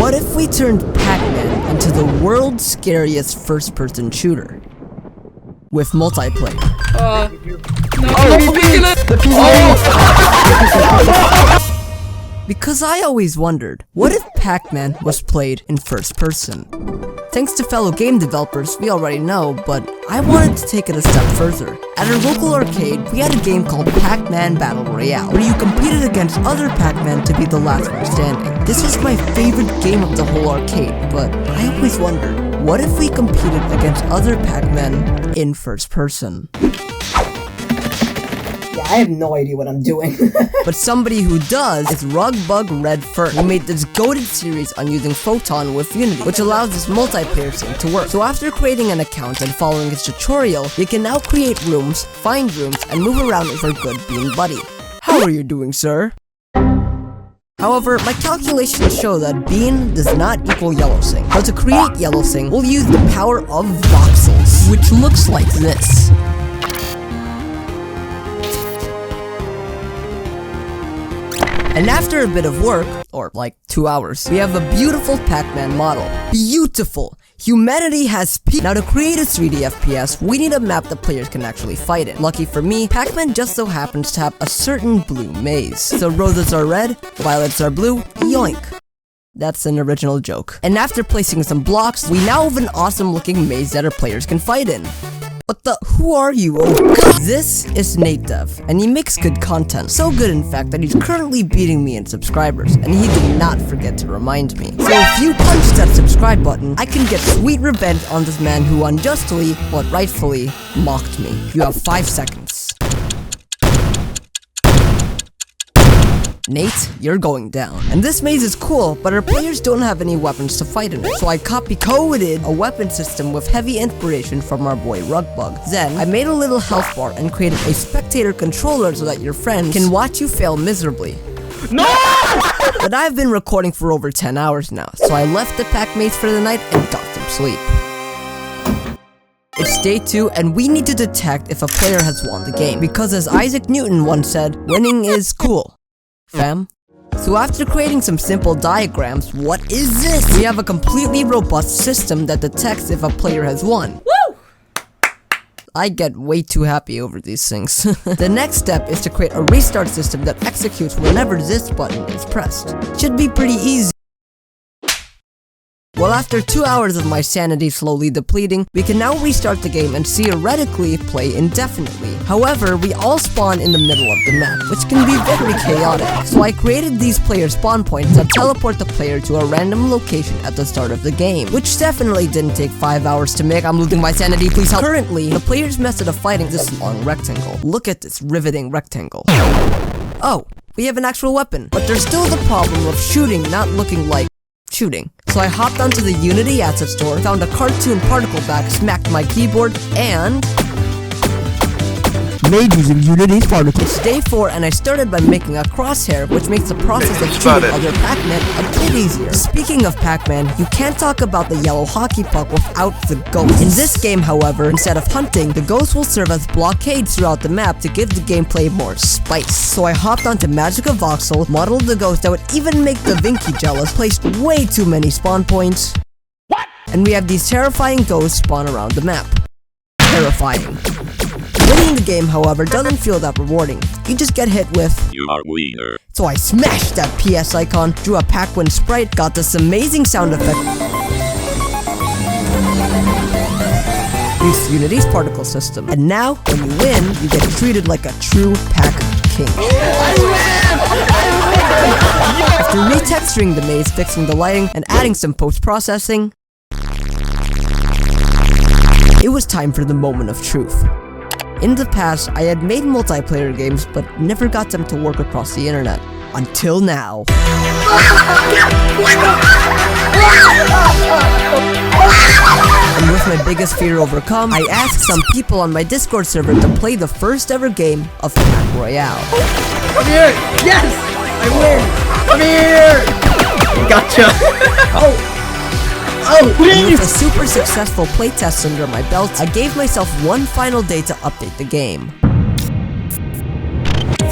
What if we turned Pac-Man into the world's scariest first-person shooter? With multiplayer. Because I always wondered, what if Pac-Man was played in first person? Thanks to fellow game developers, we already know, but I wanted to take it a step further. At our local arcade, we had a game called Pac-Man Battle Royale, where you competed against other Pac-Man to be the last one standing. This was my favorite game of the whole arcade, but I always wondered, what if we competed against other Pac-Man in first person? I have no idea what I'm doing. But somebody who does is 𝗗𝗘𝗦𝗜𝗧𝗜𝗢𝗡, who made this goated series on using Photon with Unity, which allows this multiplayer thing to work. So after creating an account and following his tutorial, you can now create rooms, find rooms, and move around with our good bean buddy. How are you doing, sir? However, my calculations show that bean does not equal 𝗗𝗚𝗧𝗥𝗜𝗍𝗓. So to create 𝗗𝗚𝗧𝗥𝗑𝗫𝗓, we'll use the power of voxels, which looks like this. And after a bit of work, or like 2 hours, we have a beautiful Pac-Man model. Beautiful! Humanity has peaked. Now to create a 3D FPS, we need a map that players can actually fight in. Lucky for me, Pac-Man just so happens to have a certain blue maze. So roses are red, violets are blue, yoink! That's an original joke. And after placing some blocks, we now have an awesome looking maze that our players can fight in. Who are you? Oh god! This is 𝗗𝗘𝗦𝗬𝗧𝗜𝗢𝗏, and he makes good content. So good in fact that he's currently beating me in subscribers, and he did not forget to remind me. So if you punch that subscribe button, I can get sweet revenge on this man who unjustly, but rightfully, mocked me. You have 5 seconds. Nate, you're going down. And this maze is cool, but our players don't have any weapons to fight in it. So I copy-coded a weapon system with heavy inspiration from our boy 𝗏𝒏𝒏𝒏. Then, I made a little health bar and created a spectator controller so that your friends can watch you fail miserably. No! But I've been recording for over 10 hours now, so I left the Pac-Maze for the night and got some sleep. It's day 2, and we need to detect if a player has won the game. Because as Isaac Newton once said, winning is cool. Fam? So after creating some simple diagrams, what is this? We have a completely robust system that detects if a player has won. Woo! I get way too happy over these things. The next step is to create a restart system that executes whenever this button is pressed. Should be pretty easy. Well, after 2 hours of my sanity slowly depleting, we can now restart the game and theoretically play indefinitely. However, we all spawn in the middle of the map, which can be very chaotic. So I created these player spawn points that teleport the player to a random location at the start of the game, which definitely didn't take 5 hours to make. I'm losing my sanity, please help. Currently, the player's method of fighting is this long rectangle. Look at this riveting rectangle. Oh, we have an actual weapon, but there's still the problem of shooting not looking like shooting. So I hopped onto the Unity asset store, found a cartoon particle bag, smacked my keyboard, and made using Unity's particles. Day 4, and I started by making a crosshair, which makes the process of shooting other Pac-Man a bit easier. Speaking of Pac-Man, you can't talk about the yellow hockey puck without the ghost. In this game, however, instead of hunting, the ghost will serve as blockades throughout the map to give the gameplay more spice. So I hopped onto Magic of Voxel, modeled the ghost that would even make the Vinky jealous, placed way too many spawn points. What? And we have these terrifying ghosts spawn around the map. Terrifying. Winning the game, however, doesn't feel that rewarding. You just get hit with "You are winner." So I smashed that PS icon, drew a Pac-Man sprite, got this amazing sound effect, used Unity's particle system, and now, when you win, you get treated like a true Pac king. I win! After retexturing the maze, fixing the lighting, and adding some post-processing, it was time for the moment of truth. In the past, I had made multiplayer games, but never got them to work across the internet. Until now. And with my biggest fear overcome, I asked some people on my Discord server to play the first ever game of Pac Royale. Come here! Yes! I win! Come here! Gotcha! Oh, please! With a super successful playtest under my belt, I gave myself one final day to update the game.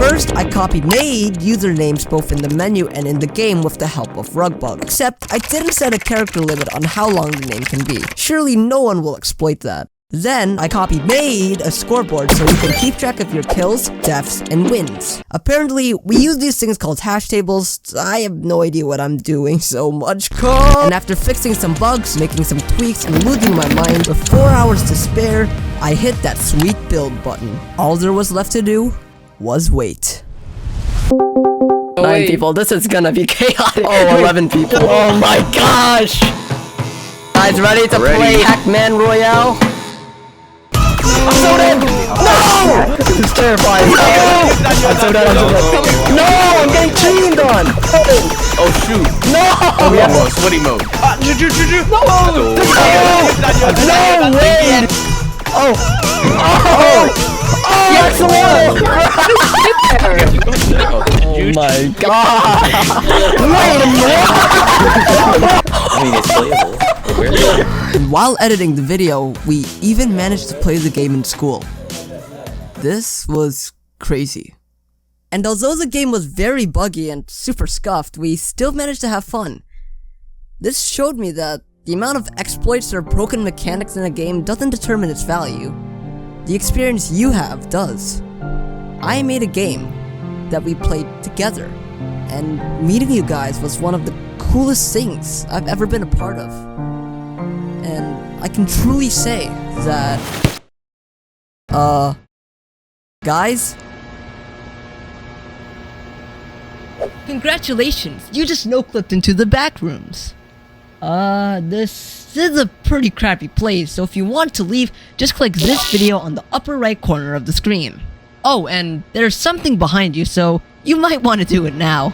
First, I made usernames both in the menu and in the game with the help of Rugbug. Except, I didn't set a character limit on how long the name can be. Surely no one will exploit that. Then, I made a scoreboard so you can keep track of your kills, deaths, and wins. Apparently, we use these things called hash tables. I have no idea what I'm doing, so much code. And after fixing some bugs, making some tweaks, and losing my mind, with 4 hours to spare, I hit that sweet build button. All there was left to do was wait. 9 people, this is gonna be chaotic. Oh, 11 people. Oh my gosh! Guys, ready to play Pac-Man Royale? I'm so dead! No! This is terrifying. No! I'm so dead, I'm so dead. No! I'm getting chained on! Oh shoot! No! We have sweaty mode. No! No! Wait! Oh! Oh! Yes! Oh my god! Wait a minute! It's playable. And while editing the video, we even managed to play the game in school. This was crazy. And although the game was very buggy and super scuffed, we still managed to have fun. This showed me that the amount of exploits or broken mechanics in a game doesn't determine its value. The experience you have does. I made a game that we played together, and meeting you guys was one of the coolest things I've ever been a part of. And I can truly say that, guys? Congratulations, you just no-clipped into the back rooms. This is a pretty crappy place, so if you want to leave, just click this video on the upper right corner of the screen. Oh, and there's something behind you, so you might want to do it now.